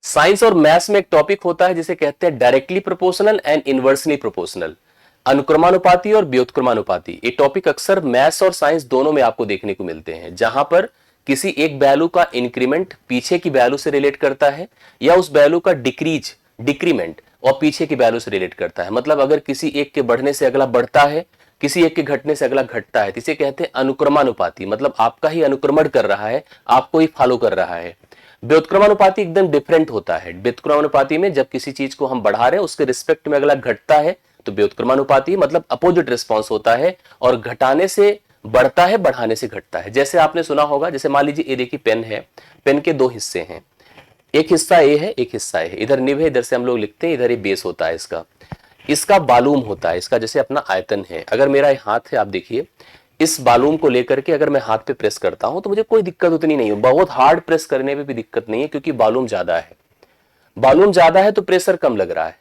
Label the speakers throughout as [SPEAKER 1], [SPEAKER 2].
[SPEAKER 1] Science और maths में एक टॉपिक होता है जिसे कहते हैं directly proportional and inversely proportional, अनुक्रमानुपाती और व्युत्क्रमानुपाती। ये टॉपिक अक्सर मैथ्स और साइंस दोनों में आपको देखने को मिलते हैं, जहां पर किसी एक वैल्यू का इंक्रीमेंट पीछे की वैल्यू से रिलेट करता है या उस वैल्यू का डिक्रीमेंट और पीछे की वैल्यू से रिलेट करता है। मतलब अगर किसी एक के बढ़ने से अगला बढ़ता है, किसी एक के घटने से अगला घटता है, तो इसे कहते हैं अनुक्रमानुपाती। मतलब आपका ही अनुक्रमण कर रहा है, आपको ही फॉलो कर रहा है। व्युत्क्रमानुपाती एकदम डिफरेंट होता है। व्युत्क्रमानुपाती में जब किसी चीज को हम बढ़ा रहे हैं उसके रिस्पेक्ट में अगला घटता है तो व्युत्क्रमानुपाती मतलब अपोजिट रिस्पॉन्स होता है, और घटाने से बढ़ता है, बढ़ाने से घटता है। जैसे आपने सुना होगा, जैसे मान लीजिए ये देखिए पेन है, पेन के दो हिस्से हैं, एक हिस्सा ए है, एक हिस्सा ए है। इधर निब है, इधर से हम लोग लिखते हैं, इधर ये बेस होता है इसका, इसका बालूम होता है, इसका जैसे अपना आयतन है। अगर मेरा हाथ है, आप देखिए, इस बालूम को लेकर के अगर मैं हाथ पे प्रेस करता हूं तो मुझे कोई दिक्कत उतनी नहीं है, बहुत हार्ड प्रेस करने में भी दिक्कत नहीं है, क्योंकि बालूम ज्यादा है। बालूम ज्यादा है तो प्रेशर कम लग रहा है।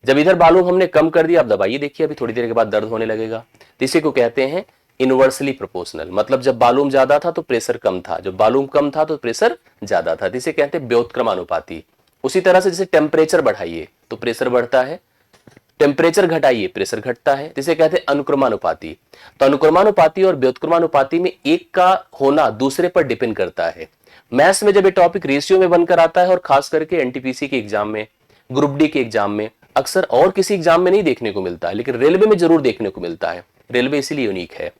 [SPEAKER 1] जब इधर बालूम हमने कम कर दिया, आप दबाइए, देखिए अभी थोड़ी देर के बाद दर्द होने लगेगा। तो इसी को कहते हैं इनवर्सली प्रोपोर्शनल। मतलब जब बालूम ज्यादा था तो प्रेशर कम था, जब बालूम कम था तो प्रेशर ज्यादा था। इसे कहते हैं व्युत्क्रमानुपाती। उसी तरह से जैसे टेम्परेचर बढ़ाइए तो प्रेशर बढ़ता है, टेम्परेचर घटाइए प्रेशर घटता है, जिसे कहते हैं अनुक्रमानुपाती। तो अनुक्रमानुपाती और व्युत्क्रमानुपाती में एक का होना दूसरे पर डिपेंड करता है। मैथ्स में जब ये टॉपिक रेशियो में बनकर आता है, और खास करके एनटीपीसी के एग्जाम में, ग्रुप डी के एग्जाम में, अक्सर और किसी एग्जाम में नहीं देखने को मिलता है, लेकिन रेलवे में जरूर देखने को मिलता है। रेलवे इसीलिए यूनिक है,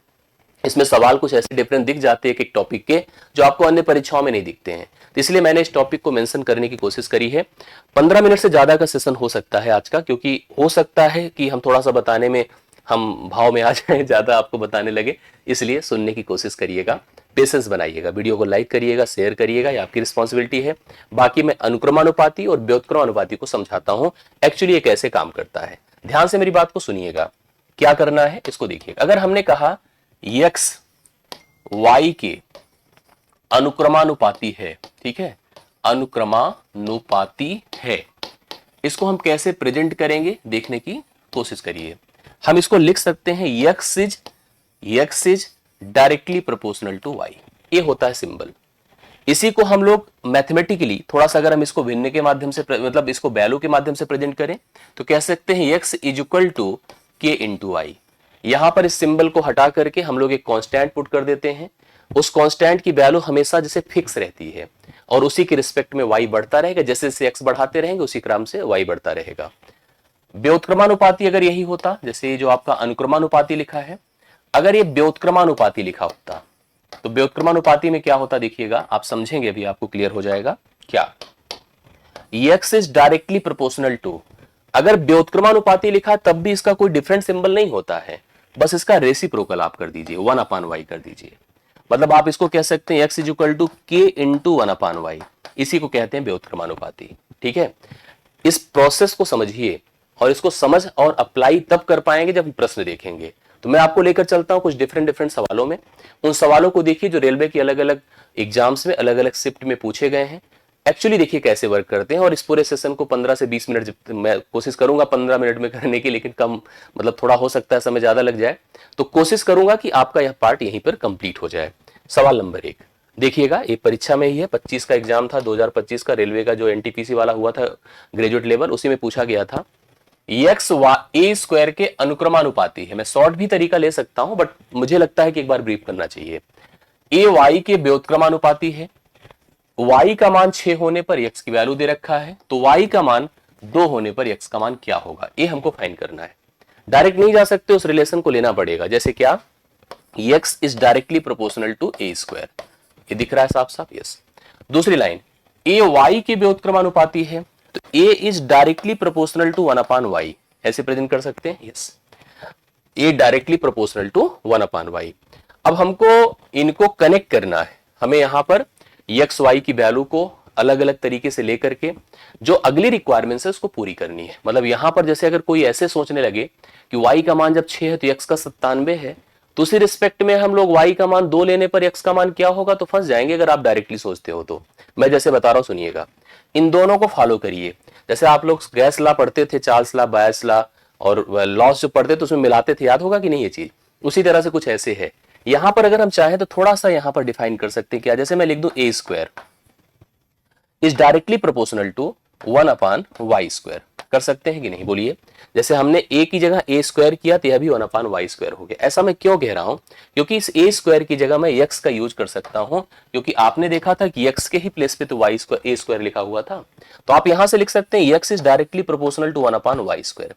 [SPEAKER 1] इसमें सवाल कुछ ऐसे डिफरेंट दिख जाते हैं एक टॉपिक के, जो आपको अन्य परीक्षाओं में नहीं दिखते हैं। तो इसलिए मैंने इस टॉपिक को मेंशन करने की कोशिश करी है। 15 मिनट से ज्यादा का सेशन हो सकता है आज का, क्योंकि हो सकता है कि हम थोड़ा सा बताने में हम भाव में आ जाए, ज्यादा आपको बताने लगे, इसलिए सुनने की कोशिश करिएगा, पेशेंस बनाइएगा, वीडियो को लाइक करिएगा, शेयर करिएगा, ये आपकी रिस्पॉन्सिबिलिटी है। बाकी मैं अनुक्रमानुपाती और व्युत्क्रमानुपाती को समझाता हूं एक्चुअली ये कैसे काम करता है। ध्यान से मेरी बात को सुनिएगा, क्या करना है इसको देखिएगा। अगर हमने कहा x y के अनुक्रमानुपाती है, ठीक है, अनुक्रमानुपाती है, इसको हम कैसे प्रेजेंट करेंगे देखने की कोशिश करिए। हम इसको लिख सकते हैं x is directly proportional to y। ये होता है सिंबल। इसी को हम लोग मैथमेटिकली थोड़ा सा अगर हम इसको भिन्न के माध्यम से मतलब इसको वैल्यू के माध्यम से प्रेजेंट करें तो कह सकते हैं x is equal to k into वाई। यहां पर इस सिंबल को हटा करके हम लोग एक कांस्टेंट पुट कर देते हैं। उस कांस्टेंट की वैल्यू हमेशा जैसे फिक्स रहती है, और उसी के रिस्पेक्ट में y बढ़ता रहेगा, जैसे जैसे x बढ़ाते रहेंगे उसी क्रम से y बढ़ता रहेगा। व्युत्क्रमानुपाती अगर यही होता, जैसे जो आपका अनुक्रमानुपाती लिखा है, अगर ये व्युत्क्रमानुपाती लिखा होता तो व्युत्क्रमानुपाती में क्या होता देखिएगा, आप समझेंगे, अभी आपको क्लियर हो जाएगा। क्या x is directly proportional to, अगर व्युत्क्रमानुपाती लिखा तब भी इसका कोई डिफरेंट सिंबल नहीं होता है, बस इसका रेसिप्रोकल आप कर दीजिए, 1/y कर दीजिए। मतलब आप इसको कह सकते हैं x is equal to k into 1/y, इसी को कहते हैं व्युत्क्रमानुपाती। ठीक है, इस प्रोसेस को समझिए, और इसको समझ और अप्लाई तब कर पाएंगे जब प्रश्न देखेंगे। तो मैं आपको लेकर चलता हूं कुछ डिफरेंट सवालों में। उन सवालों को देखिए जो रेलवे की अलग अलग एग्जाम्स में अलग अलग शिफ्ट में पूछे गए हैं। एक्चुअली देखिए कैसे वर्क करते हैं, और इस पूरे सेशन को 15 से 20 मिनट मैं कोशिश करूंगा 15 मिनट में करने की, लेकिन कम मतलब थोड़ा हो सकता है समय ज्यादा लग जाए, तो कोशिश करूंगा कि आपका यह पार्ट यहीं पर कंप्लीट हो जाए। सवाल नंबर 1 देखिएगा, ये परीक्षा में ही है, 25 का एग्जाम था, 2025 का रेलवे का जो एनटीपीसी वाला हुआ था ग्रेजुएट लेवल, उसी में पूछा गया था। एक्स ए स्क्वायर के अनुक्रमानुपाती है। मैं शॉर्ट भी तरीका ले सकता हूं, बट मुझे लगता है कि एक बार ब्रीफ करना चाहिए। ए वाई के व्युत्क्रमानुपाती है। y का मान 6 होने पर x की वैल्यू दे रखा है, तो y का मान 2 होने पर x का मान क्या होगा, ये हमको फाइंड करना है। डायरेक्ट नहीं जा सकते, उस रिलेशन को लेना पड़ेगा। जैसे क्या, x is directly proportional to A square, ये दिख रहा है साफ साफ, यस। दूसरी लाइन, ए वाई के व्युत्क्रमानुपाती है, तो a is directly proportional to 1/y, ऐसे प्रेजेंट कर सकते हैं, yes. a directly proportional to 1/y। अब हमको इनको कनेक्ट करना है, हमें यहां पर एक्स वाई की वैल्यू को अलग अलग तरीके से लेकर के जो अगली रिक्वायरमेंट्स है उसको पूरी करनी है। मतलब यहां पर जैसे अगर कोई ऐसे सोचने लगे कि y का मान जब 6 है तो x का 97 है, तो उसी रिस्पेक्ट में हम लोग y का मान 2 लेने पर x का मान क्या होगा, तो फंस जाएंगे अगर आप डायरेक्टली सोचते हो तो। मैं जैसे बता रहा हूं सुनिएगा, इन दोनों को फॉलो करिए। जैसे आप लोग गैस लॉ पढ़ते थे, चार्ल्स लॉ, बायस लॉ और लॉस जो पढ़ते थे उसमें मिलाते थे, याद होगा कि नहीं ये चीज, उसी तरह से कुछ ऐसे है। यहां पर अगर हम चाहें तो थोड़ा सा यहां पर डिफाइन कर सकते हैं क्या, जैसे मैं लिख दूं a square. Is directly proportional to 1/y²। कर सकते हैं कि नहीं बोलिए। जैसे हमने a की जगह a² किया तो यह भी 1/y² हो गया। ऐसा मैं क्यों कह रहा हूं, क्योंकि इस a² की जगह मैं x का यूज कर सकता हूं, क्योंकि आपने देखा था कि x के ही प्लेस पे तो a² लिखा हुआ था। तो आप यहां से लिख सकते हैं x is directly proportional to 1/y²।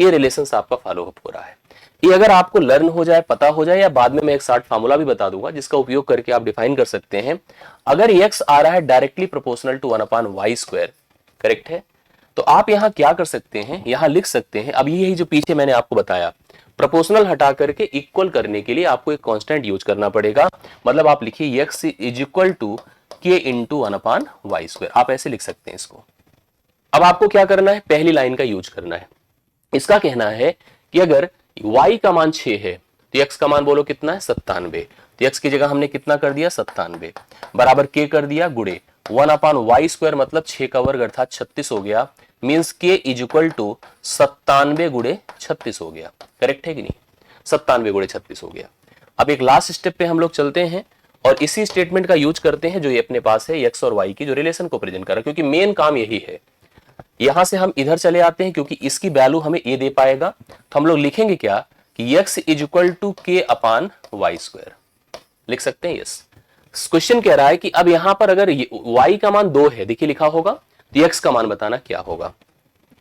[SPEAKER 1] ये रिलेशन आपका फॉलो अप हो रहा है। ये अगर आपको लर्न हो जाए, पता हो जाए, या बाद में मैं एक शॉर्ट फार्मूला भी बता दूंगा जिसका उपयोग करके आप डिफाइन कर सकते हैं। अगर x आ रहा है directly proportional to 1/y², correct है, तो आप यहां क्या कर सकते हैं, यहां लिख सकते हैं। अब यही जो पीछे मैंने आपको बताया, प्रोपोर्शनल हटा करके इक्वल करने के लिए आपको एक कांस्टेंट यूज करना पड़ेगा। मतलब आप लिखिए x is equal to k into 1/y²। आप ऐसे लिख सकते हैं इसको। अब आपको क्या करना है, पहली लाइन का यूज करना है। इसका कहना है कि अगर y का मान 6 है तो x का मान बोलो कितना है, 97। तो x की जगह हमने कितना कर दिया, 97 बराबर k कर दिया गुणे 1/y², मतलब 6 का वर्ग अर्थात 36 हो गया। Means k is equal to 97 गुणे 36 हो गया। करेक्ट है कि नहीं, 97 गुणे 36 हो गया। अब एक लास्ट स्टेप पे हम लोग चलते हैं और इसी स्टेटमेंट का यूज करते हैं जो ये अपने पास है, x और y की जो रिलेशन को प्रेजेंट कर रहा है, क्योंकि मेन काम यही है। यहां से हम इधर चले आते हैं क्योंकि इसकी वैल्यू हमें ए दे पाएगा। तो हम लोग लिखेंगे क्या कि x is equal to k/y²। लिख सकते हैं यस। क्वेश्चन कह रहा है कि अब यहां पर अगर y का मान 2 है, देखिए लिखा होगा, तो x का मान बताना क्या होगा।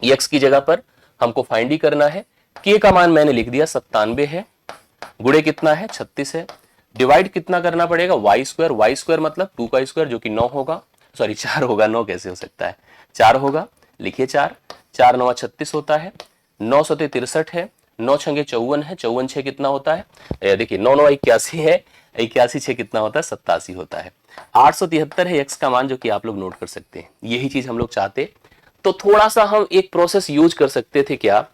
[SPEAKER 1] x की जगह पर हमको फाइंड ही करना है। k का मान मैंने लिख दिया 97 है, गुणे कितना है 36 है, डिवाइड कितना करना पड़ेगा y² मतलब 2 का स्क्वायर जो कि 9 होगा, सॉरी 4 होगा, 9 कैसे हो सकता है, 4 होगा। लिखिए 4, 4 9 36 होता है, 9 7 63 है, 9 6 54 है, 54 6 कितना होता है, देखिए 9 9 81 है, 81 6 कितना होता है, 87 होता है। 873 है x का मान, जो कि आप लोग नोट कर सकते हैं। यही चीज हम लोग चाहते तो थोड़ा सा हम एक प्रोसेस यूज कर सकते थे क्या,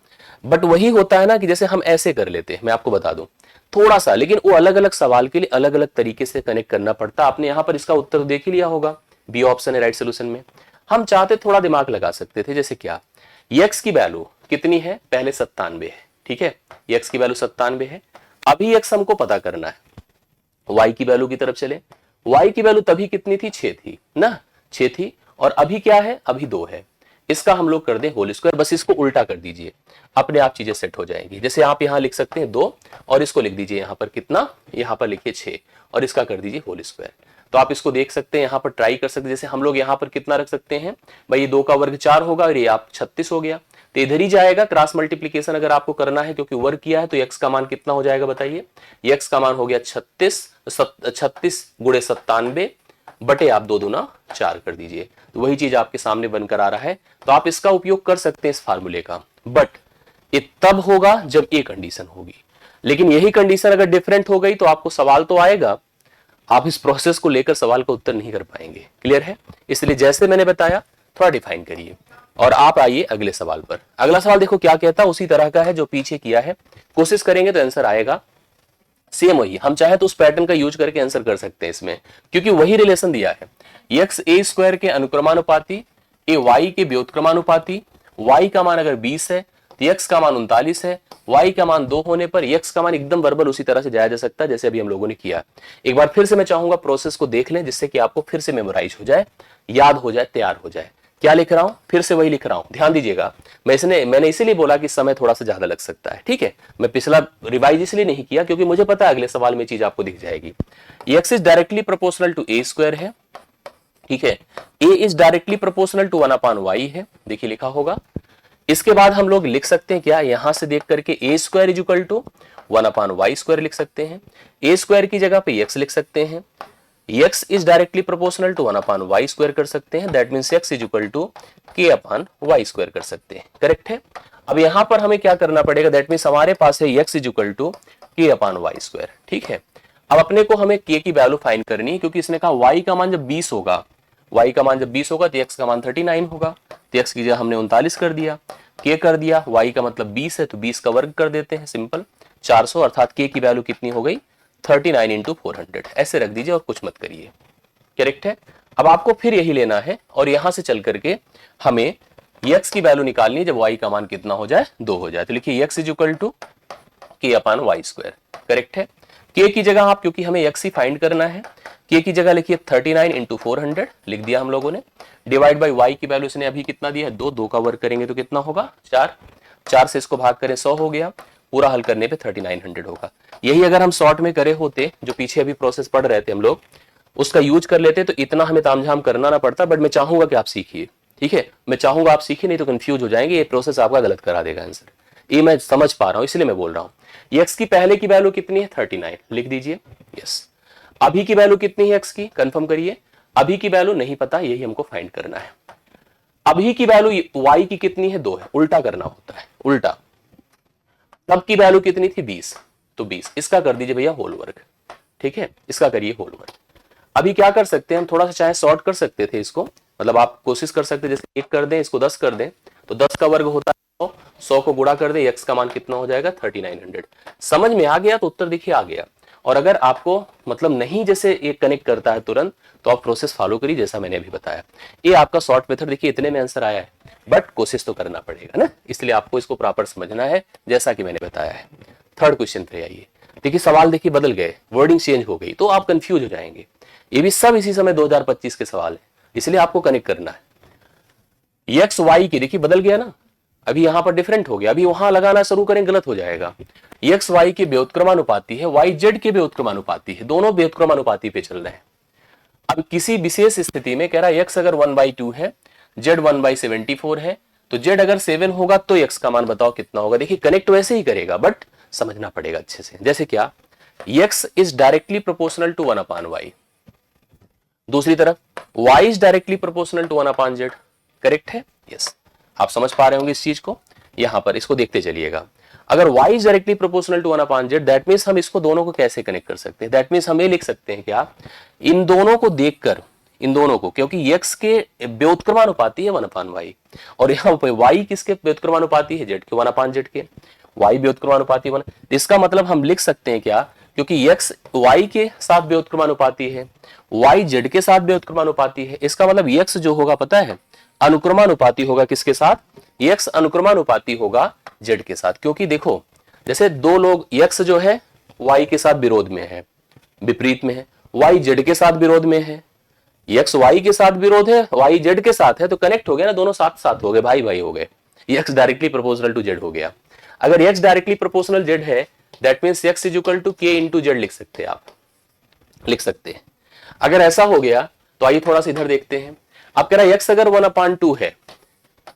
[SPEAKER 1] बट वही होता है ना कि जैसे हम ऐसे कर लेते हैं, मैं आपको बता दूं थोड़ा सा, लेकिन वो अलग अलग सवाल के लिए अलग अलग तरीके से कनेक्ट करना पड़ता। आपने यहां पर इसका उत्तर देख ही लिया होगा, बी ऑप्शन है राइट सोल्यूशन में। हम चाहते थोड़ा दिमाग लगा सकते थे, जैसे क्या, x की वैल्यू कितनी है, पहले 97 है, ठीक है, x की वैल्यू 97 है। अभी x हमको पता करना है, y की वैल्यू की तरफ चले। y की वैल्यू तभी कितनी थी, 6 थी ना, 6 थी, और अभी क्या है, अभी 2 है। इसका हम लोग कर दें होल स्क्वायर, बस इसको उल्टा कर दीजिए, अपने आप चीजें सेट हो जाएंगी। जैसे आप यहां लिख सकते हैं 2 और इसको लिख दीजिए यहां पर कितना, यहां पर लिखिए 6 और इसका कर दीजिए होल स्क्वायर। तो आप इसको देख सकते हैं, यहां पर ट्राई कर सकते हैं। जैसे हम लोग यहां पर कितना रख सकते हैं भाई, ये 2 का वर्ग 4 होगा और ये आप 36 हो गया, तो इधर ही जाएगा। क्रॉस मल्टीप्लीकेशन अगर आपको करना है क्योंकि वर्ग किया है, तो x का मान कितना हो जाएगा बताइए, x का मान हो गया 36 गुणे 97 बटे आप 2 दूना 4 कर दीजिए, तो वही चीज आपके सामने बनकर आ रहा है। तो आप इसका उपयोग कर सकते हैं इस फार्मूले का, बट ये तब होगा जब ये कंडीशन होगी। लेकिन यही कंडीशन अगर डिफरेंट हो गई तो आपको सवाल तो आएगा, आप इस प्रोसेस को लेकर सवाल का उत्तर नहीं कर पाएंगे। क्लियर है, इसलिए जैसे मैंने बताया थोड़ा डिफाइन करिए। और आप आइए अगले सवाल पर। अगला सवाल देखो क्या कहता है, उसी तरह का है जो पीछे किया है, कोशिश करेंगे तो आंसर आएगा सेम वही। हम चाहे तो उस पैटर्न का यूज करके आंसर कर सकते हैं इसमें, क्योंकि वही रिलेशन दिया है, x a² के अनुक्रमानुपाती, a y के व्युत्क्रमानुपाती, y का मान अगर 20 है तो x का मान 39 है, y का मान 2 होने पर x का मान एकदम वर्बल उसी तरह से जाया जा सकता है जैसे अभी हम लोगों ने किया। एक बार फिर से मैं चाहूंगा प्रोसेस को देख लें, जिससे कि आपको फिर से मेमोराइज हो जाए, याद हो जाए, तैयार हो जाए। क्या लिख रहा हूं, फिर से वही लिख रहा हूं, ध्यान दीजिएगा। मैंने इसीलिए बोला कि समय थोड़ा सा ज्यादा लग सकता है, ठीक है। मैं पिछला रिवाइज इसलिए नहीं किया क्योंकि मुझे पता है अगले सवाल में चीज आपको दिख जाएगी। x is directly proportional to a² है, ठीक है, a is directly proportional to 1/y है, देखिए लिखा होगा। इसके बाद हम लोग लिख सकते हैं क्या, यहां से देख करके a² is equal to 1/y² लिख सकते हैं। a² की जगह पे x लिख सकते हैं। x is directly proportional to 1/y² कर सकते हैं, that means x is equal to k/y² कर सकते हैं। करेक्ट है। अब यहां पर हमें क्या करना पड़ेगा, दैट मींस हमारे पास है x is equal to k/y², ठीक है। अब अपने को हमें k की वैल्यू फाइंड करनी है, क्योंकि इसने कहा y का मान जब 20 होगा, y का मान जब 20 होगा तो x का मान 39 होगा, तो x की जगह हमने 39 कर दिया, k कर दिया, y का मतलब 20 है तो 20 का वर्ग कर देते हैं, सिंपल 400, अर्थात k की वैल्यू कितनी हो गई 39 इंटू 400, ऐसे रख दीजिए और कुछ मत करिए। करेक्ट है। अब आपको फिर यही लेना है और यहां से चल करके हमें x की वैल्यू निकालनी है जब y का मान कितना हो जाए, 2 हो जाए। तो लिखिए x is equal to k/y², correct है। के की जगह आप, क्योंकि हमें x ही फाइंड करना है, के की जगह लिखिए 39 इंटू 400 लिख दिया हम लोगों ने, डिवाइड बाई y की वैल्यू इसने अभी कितना दिया है 2, 2 का वर्ग करेंगे तो कितना होगा 4, 4 से इसको भाग करें 100 हो गया, पूरा हल करने पे 3900 होगा। यही अगर हम शॉर्ट में करे होते, जो पीछे अभी प्रोसेस पढ़ रहे थे हम लोग, उसका यूज कर लेते तो इतना हमें तामझाम करना ना पड़ता। बट मैं चाहूंगा कि आप सीखिए, ठीक है, मैं चाहूंगा आप सीखिए, नहीं तो कंफ्यूज हो जाएंगे, ये प्रोसेस आपका गलत करा देगा आंसर। ये मैं समझ पा रहा हूं इसलिए मैं बोल रहा हूं। x की पहले की वैल्यू कितनी है 39 लिख दीजिए, यस। अभी की वैल्यू कितनी है x की, कंफर्म करिए। अभी की वैल्यू नहीं पता, यही हमको फाइंड करना है। अभी की वैल्यू y की कितनी है 2 है, उल्टा करना होता है, उल्टा। तब की वैल्यू कितनी थी 20, तो 20 इसका कर दीजिए भैया होल वर्ग, ठीक है, इसका करिए होल वर्ग। अभी क्या कर सकते हैं हम, थोड़ा सा चाहे शॉर्ट कर सकते थे इसको, मतलब आप कोशिश कर सकते हैं जैसे 1 कर दें, इसको 10 कर दें, तो 10 का वर्ग होता है 100, 100 को गुणा कर दें, x का मान कितना हो जाएगा 3900। समझ में आ गया तो उत्तर देखिए आ गया। और अगर आपको मतलब नहीं जैसे ये कनेक्ट करता है तुरंत, तो आप प्रोसेस फॉलो करिए जैसा मैंने अभी बताया। ये आपका शॉर्ट मेथड देखिए इतने में आंसर आया है, बट कोशिश तो करना पड़ेगा ना, इसलिए आपको इसको प्रॉपर समझना है जैसा कि मैंने बताया है। थर्ड क्वेश्चन पे आइए। देखिए सवाल देखिए बदल गए, वर्डिंग चेंज हो गई, तो आप कंफ्यूज हो जाएंगे। ये भी सब इसी समय 2025 के सवाल है, इसलिए आपको कनेक्ट करना है। एक्स वाई की देखिए बदल गया ना, अभी यहां पर डिफरेंट हो गया, अभी वहां लगाना शुरू करें गलत हो जाएगा। एक्स वाई के व्युत्क्रमानुपाती है, वाई जेड के व्युत्क्रमानुपाती है, दोनों व्युत्क्रमानुपाती पे चल रहे हैं। अब किसी विशेष स्थिति में कह रहा है एक्स अगर 1/2 है, जेड 1/74 है, तो जेड अगर 7 होगा तो एक्स का मान बताओ कितना होगा। देखिए कनेक्ट वैसे ही करेगा, बट समझना पड़ेगा अच्छे से। जैसे क्या, X is directly proportional to 1/y, दूसरी तरफ y is directly proportional to 1/z, correct है, यस। आप समझ पा रहे होंगे इस चीज को, यहां पर इसको देखते चलिएगा। अगर y is directly proportional to 1/z, that means हम इसको दोनों को कैसे कनेक्ट कर सकते हैं, दैट मींस हम ये लिख सकते हैं क्या, इन दोनों को देखकर, इन दोनों को, क्योंकि x के व्युत्क्रमानुपाती है 1/y, और यहाँ पे y किसके व्युत्क्रमानुपाती है, z के 1/z के, y व्युत्क्रमानुपाती 1, इसका मतलब हम लिख सकते हैं क्या, क्योंकि x y के साथ व्युत्क्रमानुपाती है, y z के साथ व्युत्क्रमानुपाती है, इसका मतलब x जो होगा पता है अनुक्रमानुपाती होगा किसके साथ, x अनुक्रमानुपाती होगा z के साथ। क्योंकि देखो जैसे दो लोग, x जो है y के साथ विरोध में है, विपरीत में है, y z के साथ विरोध में है, x y के साथ विरोध है, y z के साथ है, तो कनेक्ट हो गया ना, दोनों साथ साथ हो गए, भाई भाई हो गए, x directly proportional to z हो गया। अगर x डायरेक्टली प्रोपोर्शनल z है, that means x is equal to k into Z लिख सकते हैं, आप लिख सकते हैं। अगर ऐसा हो गया तो आइए थोड़ा सा इधर देखते हैं। आप कह रहा है x अगर 1/2 है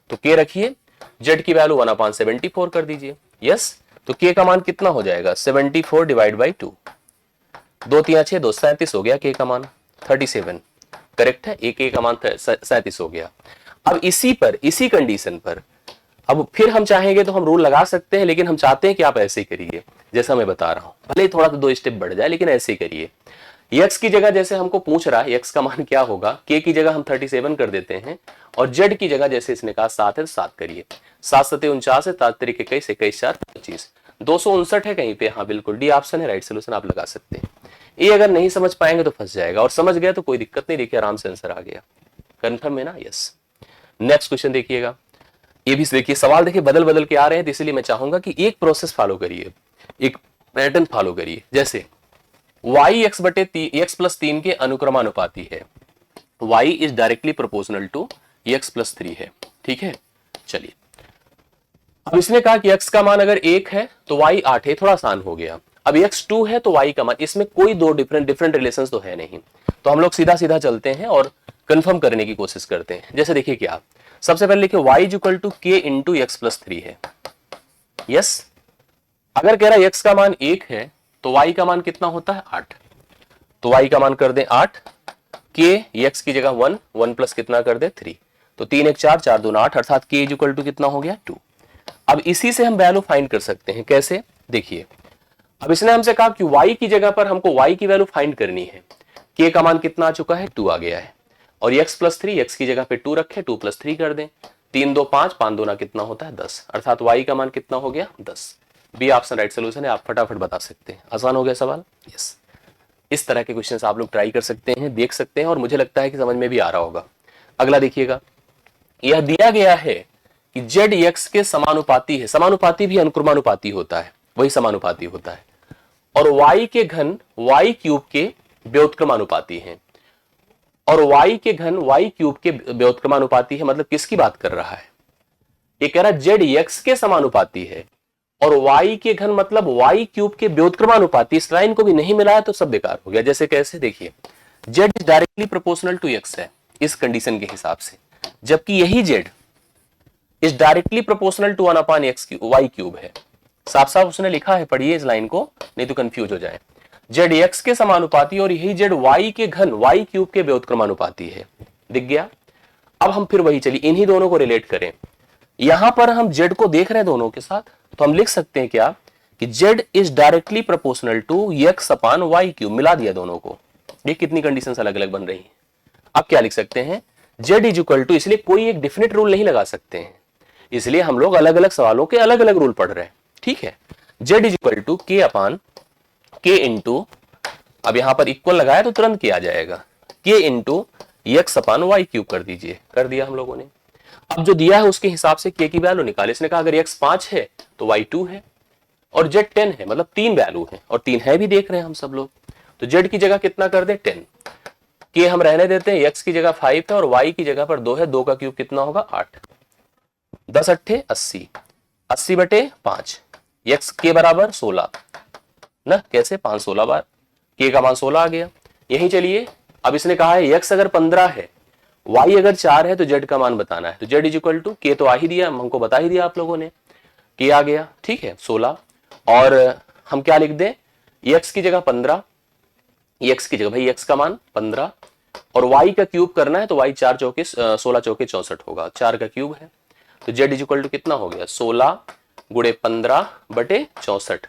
[SPEAKER 1] तो k रखिए, z की वैल्यू 1/74 कर दीजिए, यस। तो k का मान कितना हो जाएगा 74 डिवाइड बाई 2, 2 3 6 2 37 हो गया, k का मान 37, करेक्ट है, एक k का मान 37 हो गया। अब इसी पर, इसी कंडीशन पर अब फिर हम चाहेंगे तो हम रूल लगा सकते हैं, लेकिन हम चाहते हैं कि आप ऐसे ही करिए जैसा मैं बता रहा हूं, भले ही थोड़ा सा 2 स्टेप बढ़ जाए, लेकिन ऐसे ही करिए। x की जगह जैसे हमको पूछ रहा है x का मान क्या होगा, k की जगह हम 37 कर देते हैं, और z की जगह जैसे इसने कहा 7 है तो 7 करिए, 7 7 49 है, 7 तरीके 21, 21 4 25, 259 है कहीं पे, हाँ बिल्कुल डी ऑप्शन है राइट सोल्यूशन, आप लगा सकते हैं। ये अगर नहीं समझ पाएंगे तो फंस जाएगा, और समझ गया तो कोई दिक्कत नहीं, देखिए आराम से आंसर आ गया, कन्फर्म है ना, यस। नेक्स्ट क्वेश्चन देखिएगा, ये भी देखिए सवाल देखिए बदल बदल के आ रहे हैं, तो इसलिए मैं चाहूंगा कि एक प्रोसेस फॉलो करिए, एक पैटर्न फॉलो करिए। जैसे y x बटे x प्लस 3 के अनुक्रमानुपाती है, y is directly proportional to x plus 3 है, ठीक है। चलिए अब इसने कहा कि x का मान अगर 1 है तो y 8 है, थोड़ा आसान हो गया। अब x 2 है तो y का मान, इसमें कोई दो डिफरेंट रिलेशंस तो है नहीं, तो हम लोग सीधा सीधा चलते हैं और कंफर्म करने की कोशिश करते हैं। जैसे देखिए क्या, सबसे पहले लिखिए y is equal to k into X plus 3 है, यस। अगर कह रहा है x का मान 1 है तो y का मान कितना होता है 8, तो y का मान कर दें 8, k x की जगह 1, 1 प्लस कितना कर दे 3, तो 3 1 4 4 2 8, अर्थात k इज इक्वल टू कितना हो गया 2। अब इसी से हम वैल्यू फाइंड कर सकते हैं, कैसे देखिए, अब इसने हमसे कहा कि y की जगह पर हमको y की वैल्यू फाइंड करनी है, k का मान कितना आ चुका है 2 आ गया है, और x प्लस 3, x की जगह पे 2 रखे, 2 प्लस 3 कर दें, 3 2 5, 5 2 कितना होता है 10, अर्थात y का मान कितना हो गया 10। बी ऑप्शन राइट सोल्यूशन है, आप फटाफट बता सकते हैं, आसान हो गया सवाल, यस। इस तरह के क्वेश्चंस आप लोग ट्राई कर सकते हैं, देख सकते हैं, और मुझे लगता है कि समझ में भी आ रहा होगा। अगला देखिएगा, यह दिया गया है कि z x के समानुपाती है, समानुपाती भी अनुक्रमानुपाती होता है, वही समानुपाती होता है, और y के घन y क्यूब के व्युत्क्रमानुपाती हैं। और y के घन y क्यूब के व्युत्क्रमानुपाती है, मतलब किसकी बात कर रहा है? ये कह रहा है z x के समानुपाती है और y के घन मतलब y क्यूब के व्युत्क्रमानुपाती। इस लाइन को भी नहीं मिलाया तो सब बेकार हो गया। जैसे कैसे, देखिए z is directly proportional to x है इस कंडीशन के हिसाब से, जबकि यही z is directly proportional to 1/x y cube है। साफ साफ उसने लिखा है, पढ़िए इस लाइन को नहीं तो कंफ्यूज हो जाए। z x के समानुपाती और यही z y के घन y क्यूब के व्युत्क्रमानुपाती है। दिख गया? अब हम फिर वही चलिए इन्हीं दोनों को रिलेट करें। यहां पर हम z को देख रहे हैं दोनों के साथ, तो हम लिख सकते हैं क्या कि z is directly proportional to x/y cube. मिला दिया दोनों को। ये कितनी कंडीशंस अलग अलग बन रही हैं। अब क्या लिख सकते हैं, z इज इक्वल टू, इसलिए कोई एक डिफिनिट रूल नहीं लगा सकते हैं, इसलिए हम लोग अलग अलग सवालों के अलग अलग रूल पढ़ रहे हैं। ठीक है, z is equal to k into, अब यहां पर इक्वल लगाया तो तुरंत क्या आ जाएगा, k इंटू x/y क्यूब कर दीजिए। कर दिया हम लोगों ने। अब जो दिया है उसके हिसाब से k की वैल्यू निकाले। इसने कहा अगर x 5 है तो y 2 है और z 10 है, मतलब 3 वैल्यू है और 3 है भी देख रहे हैं हम सब लोग। तो z की जगह कितना कर दे 10, k हम रहने देते हैं, x की जगह 5 है और y की जगह पर 2 है। 2 का क्यूब कितना होगा 8, 10 अट्ठे 80, 80 बटे 5, x के बराबर 16 ना, कैसे 5 16 बार, k का मान 16 आ गया। यही चलिए अब इसने कहा है x अगर 15 है, y अगर 4 है तो z का मान बताना है। तो z is equal to, k तो आ ही दिया, हमको बता ही दिया आप लोगों ने, k आ गया। ठीक है 16 और हम क्या लिख दें, x की जगह 15, x की जगह भाई x का मान 15 और y का क्यूब करना है तो y 4 चौके 16 चौके 64 होगा, 4 का क्यूब है। तो z इज इक्वल टू कितना हो गया 16 गुणे 15 बटे 64,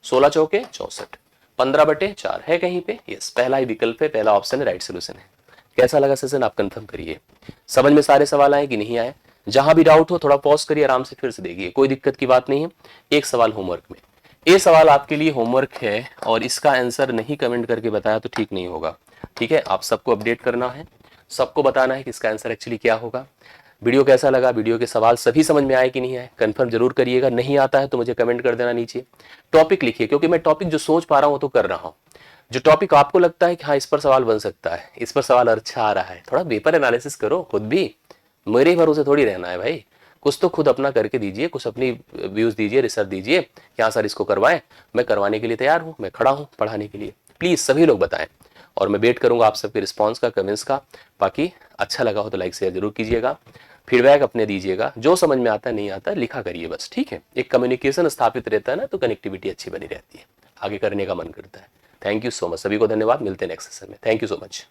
[SPEAKER 1] 16 चौके 64, 15 बटे 4 है कहीं पे। यस, पहला ही विकल्प है, पहला ऑप्शन है, राइट सोल्यूशन है। कैसा लगा सेशन आप कंफर्म करिए। समझ में सारे सवाल आए कि नहीं आए? जहां भी डाउट हो थोड़ा पॉज करिए, आराम से फिर से देखिए, कोई दिक्कत की बात नहीं है। एक सवाल होमवर्क में, ये सवाल आपके लिए होमवर्क है और इसका आंसर नहीं कमेंट करके बताया तो ठीक नहीं होगा। ठीक है, आप सबको अपडेट करना है, सबको बताना है कि इसका आंसर एक्चुअली क्या होगा। वीडियो कैसा लगा, वीडियो के सवाल सभी समझ में आए कि नहीं आए, कंफर्म जरूर करिएगा। नहीं आता है तो मुझे कमेंट कर देना नीचे। टॉपिक लिखिए, क्योंकि मैं टॉपिक जो सोच पा रहा हूं वो तो कर रहा हूं। जो टॉपिक आपको लगता है कि हाँ इस पर सवाल बन सकता है, इस पर सवाल अच्छा आ रहा है, थोड़ा पेपर एनालिसिस करो खुद भी, मेरे ही भरोसे थोड़ी रहना है भाई। कुछ तो खुद अपना करके दीजिए, कुछ अपनी व्यूज दीजिए, रिसर्च दीजिए कि हाँ सर इसको करवाएं। मैं करवाने के लिए तैयार हूँ, मैं खड़ा हूँ पढ़ाने के लिए। प्लीज सभी लोग बताएं और मैं वेट करूंगा आप सबके रिस्पॉन्स का, कमेंट्स का। बाकी अच्छा लगा हो तो लाइक शेयर जरूर कीजिएगा, फीडबैक अपने दीजिएगा, जो समझ में आता है नहीं आता लिखा करिए बस। ठीक है, एक कम्युनिकेशन स्थापित रहता है ना तो कनेक्टिविटी अच्छी बनी रहती है, आगे करने का मन करता है। थैंक यू सो मच, सभी को धन्यवाद। मिलते हैं नेक्स्ट सेशन में। Thank you so much.